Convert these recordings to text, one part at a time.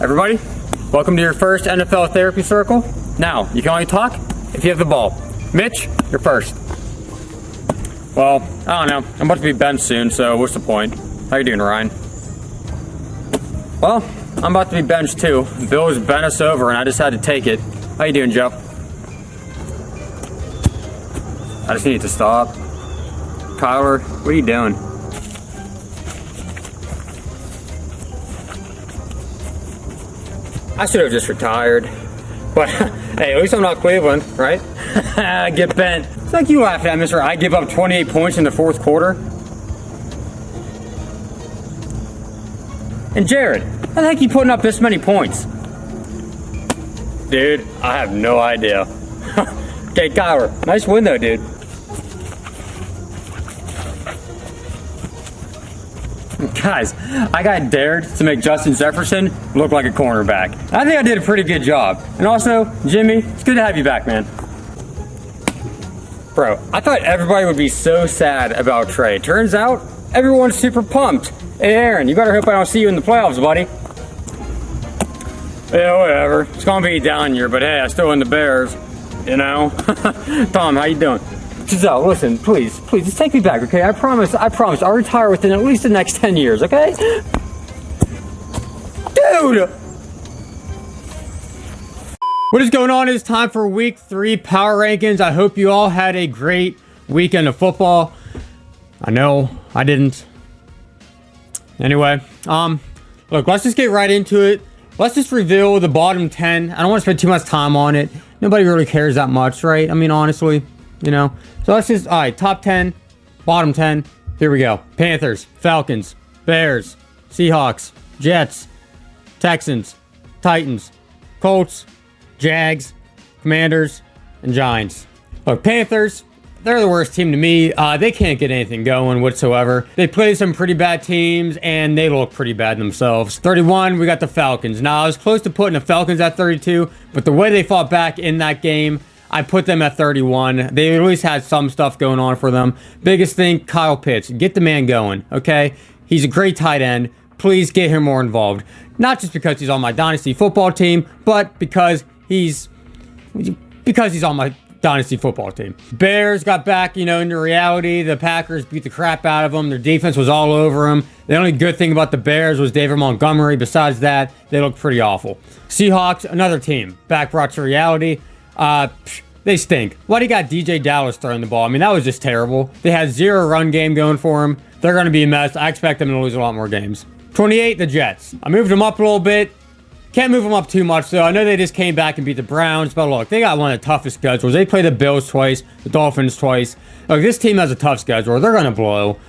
Everybody, welcome to your first NFL therapy circle. Now, you can only talk if you have the ball. Mitch, you're first. Well, I don't know. I'm about to be benched soon, so what's the point? How you doing, Ryan? Well, I'm about to be benched too. Bill's bent us over and I just had to take it. How you doing, Joe? I just need to stop. Kyler, what are you doing? I should have just retired. But, hey, at least I'm not Cleveland, right? Get bent. It's like you laughed at, Mr. I give up 28 points in the fourth quarter. And Jared, how the heck are you putting up this many points? Dude, I have no idea. Okay, Kyler, nice win though, dude. Guys, I got dared to make Justin Jefferson look like a cornerback. I think I did a pretty good job. And also, Jimmy, it's good to have you back, man. Bro, I thought everybody would be so sad about Trey. Turns out, everyone's super pumped. Hey, Aaron, you better hope I don't see you in the playoffs, buddy. Yeah, whatever. It's gonna be down here, but hey, I still win the Bears. You know? Tom, how you doing? Giselle, listen, please, just take me back, okay? I promise, I'll retire within at least the next 10 years, okay? Dude! What is going on? It's time for week 3 power rankings. I hope you all had a great weekend of football. I know I didn't. Anyway, look, let's just get right into it. Let's just reveal the bottom 10. I don't want to spend too much time on it. Nobody really cares that much, right? I mean, honestly, you know. So let's just, all right, top 10, bottom 10. Here we go. Panthers, Falcons, Bears, Seahawks, Jets, Texans, Titans, Colts, Jags, Commanders, and Giants. Look, Panthers, they're the worst team to me. They can't get anything going whatsoever. They play some pretty bad teams, and they look pretty bad themselves. 31, we got the Falcons. Now, I was close to putting the Falcons at 32, but the way they fought back in that game, I put them at 31. They at least had some stuff going on for them. Biggest thing, Kyle Pitts. Get the man going, okay? He's a great tight end. Please get him more involved. Not just because he's on my Dynasty football team, but because he's on my Dynasty football team. Bears got back, into reality. The Packers beat the crap out of them. Their defense was all over them. The only good thing about the Bears was David Montgomery. Besides that, they looked pretty awful. Seahawks, another team, back brought to reality. They stink. Why do you got DJ Dallas throwing the ball? I mean, that was just terrible. They had 0 run game going for them. They're going to be a mess. I expect them to lose a lot more games. 28, the Jets. I moved them up a little bit. Can't move them up too much, though. I know they just came back and beat the Browns, but look, they got one of the toughest schedules. They play the Bills twice, the Dolphins twice. Look, this team has a tough schedule. They're going to blow.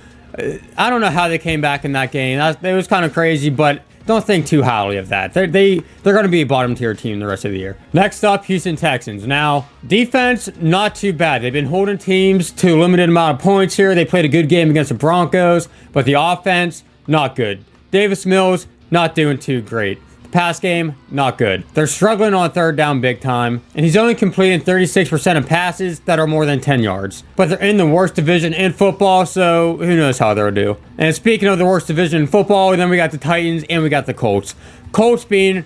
I don't know how they came back in that game. It was kind of crazy, but don't think too highly of that. They're going to be a bottom tier team the rest of the year. Next up, Houston Texans. Now, defense, not too bad. They've been holding teams to a limited amount of points here. They played a good game against the Broncos, but the offense, not good. Davis Mills, not doing too great. Pass game, not good. They're struggling on third down big time, and he's only completing 36% of passes that are more than 10 yards. But they're in the worst division in football, so who knows how they'll do. And speaking of the worst division in football, then we got the Titans and we got the Colts. Colts being,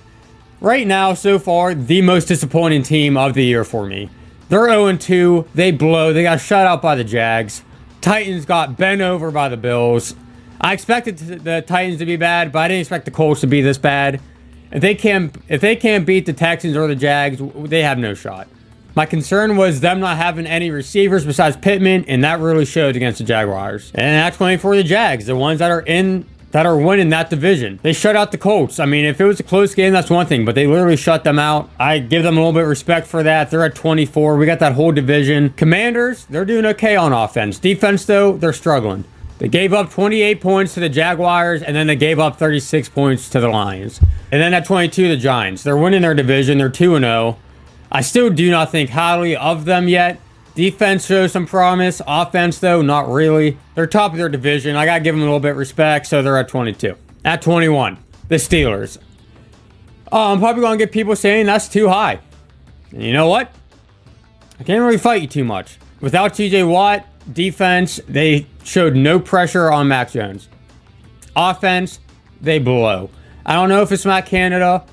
right now, so far, the most disappointing team of the year for me. They're 0-2. They blow. They got shut out by the Jags. Titans got bent over by the Bills. I expected the Titans to be bad, but I didn't expect the Colts to be this bad. If they can't beat the Texans or the Jags, they have no shot. My concern was them not having any receivers besides Pittman, and that really showed against the Jaguars. And that's going for the Jags, the ones that are winning that division. They shut out the Colts. I mean, if it was a close game, that's one thing, but they literally shut them out. I give them a little bit of respect for that. They're at 24. We got that whole division. Commanders, they're doing okay on offense. Defense, though, they're struggling. They gave up 28 points to the Jaguars, and then they gave up 36 points to the Lions. And then at 22, the Giants. They're winning their division. They're 2-0. I still do not think highly of them yet. Defense shows some promise. Offense, though, not really. They're top of their division. I got to give them a little bit of respect, so they're at 22. At 21, the Steelers. I'm probably going to get people saying that's too high. And you know what? I can't really fight you too much. Without TJ Watt, defense, they showed no pressure on Mac Jones. Offense, they blow. I don't know if it's Matt Canada.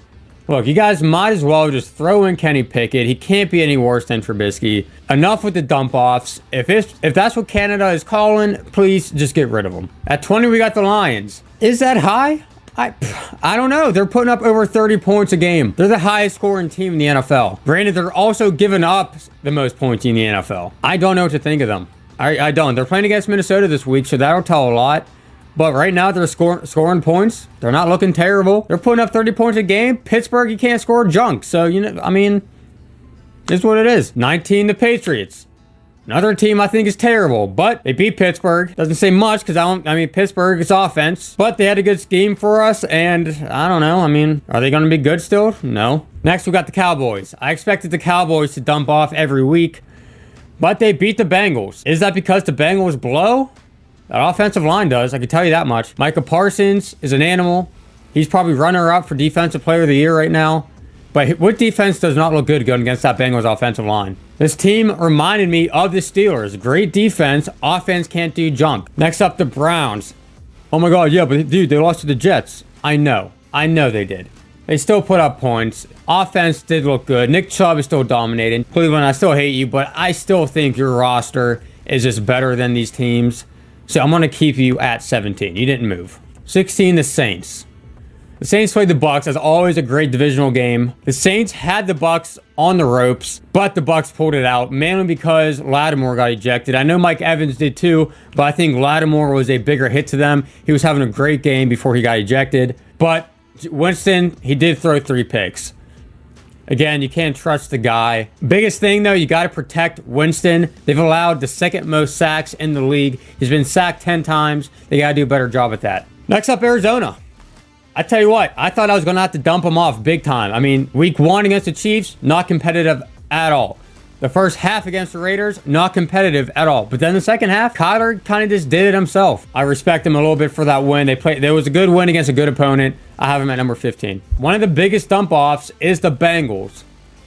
Look, you guys might as well just throw in Kenny Pickett. He can't be any worse than Trubisky. Enough with the dump-offs. If that's what Canada is calling, please just get rid of them. At 20, we got the Lions. Is that high? I don't know. They're putting up over 30 points a game. They're the highest scoring team in the NFL. Granted, they're also giving up the most points in the NFL. I don't know what to think of them. I don't. They're playing against Minnesota this week, so that'll tell a lot. But right now, they're scoring points. They're not looking terrible. They're putting up 30 points a game. Pittsburgh, you can't score junk. So, I mean, it's what it is. 19, the Patriots. Another team I think is terrible, but they beat Pittsburgh. Doesn't say much because Pittsburgh is offense, but they had a good scheme for us, and I don't know. I mean, are they going to be good still? No. Next, we got the Cowboys. I expected the Cowboys to dump off every week, but they beat the Bengals. Is that because the Bengals blow? That offensive line does, I can tell you that much. Micah Parsons is an animal. He's probably runner-up for Defensive Player of the Year right now. But what defense does not look good going against that Bengals offensive line? This team reminded me of the Steelers. Great defense. Offense can't do junk. Next up, the Browns. Oh my God, yeah, but dude, they lost to the Jets. I know they did. They still put up points. Offense did look good. Nick Chubb is still dominating. Cleveland, I still hate you, but I still think your roster is just better than these teams. So I'm going to keep you at 17. You didn't move. 16, the Saints. The Saints played the Bucs, as always a great divisional game. The Saints had the Bucs on the ropes, but the Bucs pulled it out, mainly because Lattimore got ejected. I know Mike Evans did too, but I think Lattimore was a bigger hit to them. He was having a great game before he got ejected. But Winston, he did throw 3 picks. Again, you can't trust the guy. Biggest thing, though, you got to protect Winston. They've allowed the second most sacks in the league. He's been sacked 10 times. They got to do a better job at that. Next up, Arizona. I tell you what, I thought I was going to have to dump them off big time. I mean, week 1 against the Chiefs, not competitive at all. The first half against the Raiders, not competitive at all. But then the second half, Kyler kind of just did it himself. I respect him a little bit for that win. There was a good win against a good opponent. I have him at number 15. One of the biggest dump-offs is the Bengals.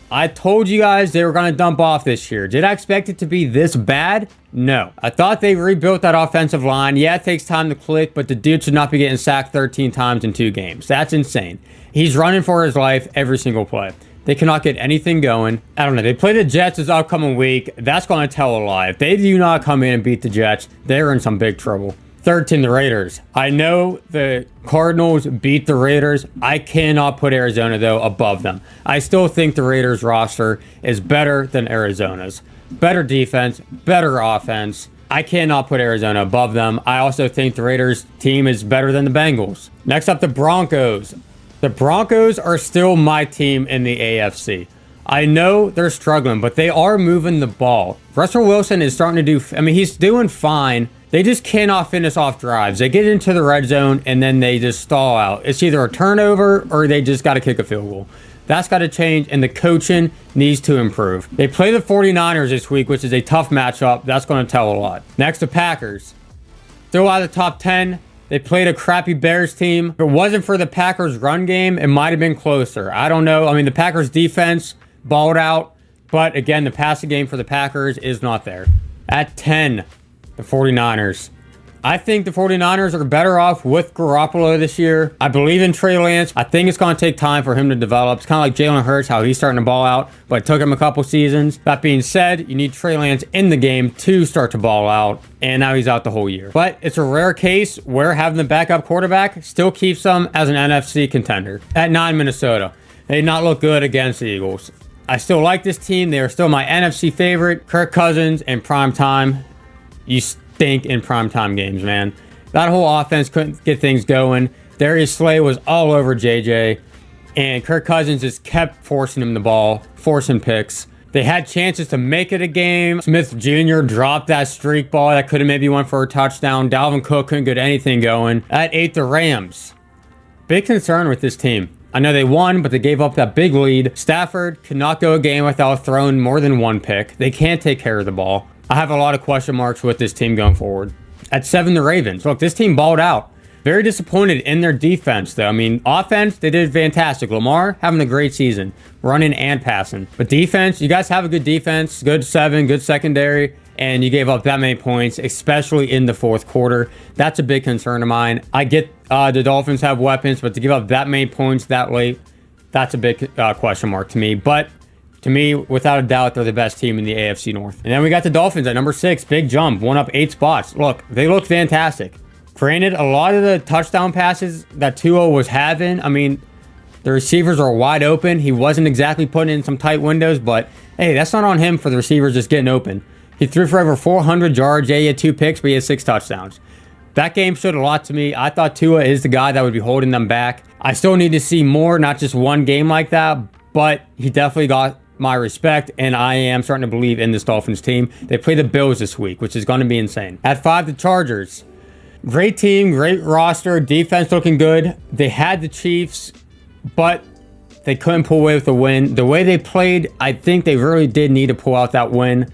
I told you guys they were going to dump off this year. Did I expect it to be this bad? No. I thought they rebuilt that offensive line. Yeah, it takes time to click, but the dude should not be getting sacked 13 times in 2 games. That's insane. He's running for his life every single play. They cannot get anything going. I don't know. They play the Jets this upcoming week. That's going to tell a lie. If they do not come in and beat the Jets, they're in some big trouble. Third team, the Raiders. I know the Cardinals beat the Raiders. I cannot put Arizona, though, above them. I still think the Raiders roster is better than Arizona's. Better defense, better offense. I cannot put Arizona above them. I also think the Raiders team is better than the Bengals. Next up, the Broncos. The Broncos are still my team in the AFC. I know they're struggling, but they are moving the ball. Russell Wilson is starting to he's doing fine. They just cannot finish off drives. They get into the red zone, and then they just stall out. It's either a turnover, or they just got to kick a field goal. That's got to change, and the coaching needs to improve. They play the 49ers this week, which is a tough matchup. That's going to tell a lot. Next, the Packers. Still out of the top 10. They played a crappy Bears team. If it wasn't for the Packers' run game, it might have been closer. I don't know. I mean, the Packers' defense balled out, but again, the passing game for the Packers is not there. At 10, the 49ers. I think the 49ers are better off with Garoppolo this year. I believe in Trey Lance. I think it's going to take time for him to develop. It's kind of like Jalen Hurts, how he's starting to ball out, but it took him a couple seasons. That being said, you need Trey Lance in the game to start to ball out, and now he's out the whole year. But it's a rare case where having the backup quarterback still keeps them as an NFC contender. At 9, Minnesota. They did not look good against the Eagles. I still like this team. They are still my NFC favorite. Kirk Cousins in prime time. You stink in primetime games, man. That whole offense couldn't get things going. Darius Slay was all over JJ, and Kirk Cousins just kept forcing him the ball, forcing picks. They had chances to make it a game. Smith Jr. dropped that streak ball that could have maybe went for a touchdown. Dalvin Cook couldn't get anything going. At 8, the Rams. Big concern with this team. I know they won, but they gave up that big lead. Stafford could not go a game without throwing more than 1 pick. They can't take care of the ball. I have a lot of question marks with this team going forward. At 7, the Ravens. Look, this team balled out. Very disappointed in their defense, though. I mean, offense, they did fantastic. Lamar having a great season, running and passing. But defense, you guys have a good defense, good 7, good secondary. and you gave up that many points, especially in the fourth quarter. That's a big concern of mine. I get the Dolphins have weapons, but to give up that many points that late, that's a big question mark to me. But to me, without a doubt, they're the best team in the AFC North. And then we got the Dolphins at number 6. Big jump, one up 8 spots. Look, they look fantastic. Granted, a lot of the touchdown passes that Tua was having, I mean, the receivers are wide open. He wasn't exactly putting in some tight windows, but hey, that's not on him for the receivers just getting open. He threw for over 400 yards. Yeah, he had 2 picks, but he had 6 touchdowns. That game showed a lot to me. I thought Tua is the guy that would be holding them back. I still need to see more, not just one game like that, but he definitely got my respect, and I am starting to believe in this Dolphins team. They play the Bills this week, which is going to be insane. At 5, the Chargers. Great team, great roster, defense looking good. They had the Chiefs, but they couldn't pull away with the win. The way they played, I think they really did need to pull out that win.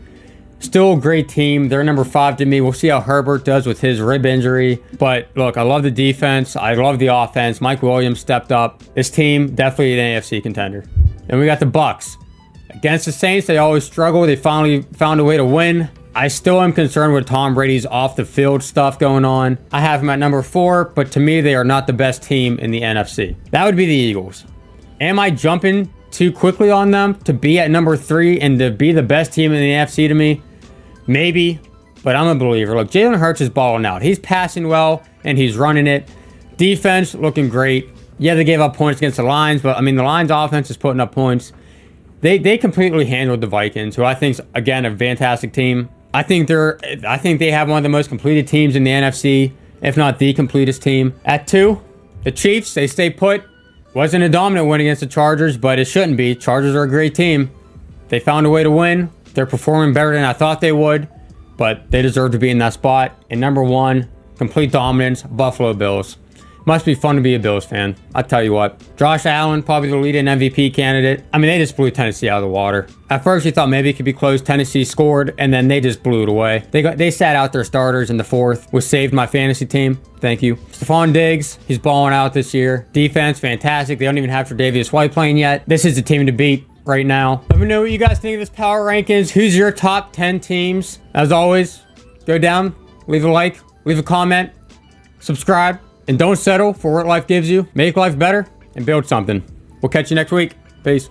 Still a great team. They're number 5 to me. We'll see how Herbert does with his rib injury. But look, I love the defense. I love the offense. Mike Williams stepped up. This team, definitely an AFC contender. Then we got the Bucks. Against the Saints, they always struggle. They finally found a way to win. I still am concerned with Tom Brady's off-the-field stuff going on. I have him at number 4, but to me, they are not the best team in the NFC. That would be the Eagles. Am I jumping too quickly on them to be at number 3 and to be the best team in the NFC to me? Maybe, but I'm a believer. Look, Jalen Hurts is balling out. He's passing well, and he's running it. Defense looking great. Yeah, they gave up points against the Lions, but I mean, the Lions offense is putting up points. They completely handled the Vikings, who I think is, again, a fantastic team. I think they have one of the most completed teams in the NFC, if not the completest team. At 2, the Chiefs, they stay put. Wasn't a dominant win against the Chargers, but it shouldn't be. Chargers are a great team. They found a way to win. They're performing better than I thought they would, but they deserve to be in that spot. And number 1, complete dominance, Buffalo Bills. Must be fun to be a Bills fan. I'll tell you what. Josh Allen, probably the leading MVP candidate. I mean, they just blew Tennessee out of the water. At first, you thought maybe it could be close. Tennessee scored, and then they just blew it away. They sat out their starters in the 4th, which saved my fantasy team. Thank you. Stephon Diggs, he's balling out this year. Defense, fantastic. They don't even have Tre'Davious White playing yet. This is the team to beat right now. Let me know what you guys think of this power rankings. Who's your top 10 teams? As always, go down, leave a like, leave a comment, subscribe. And don't settle for what life gives you. Make life better and build something. We'll catch you next week. Peace.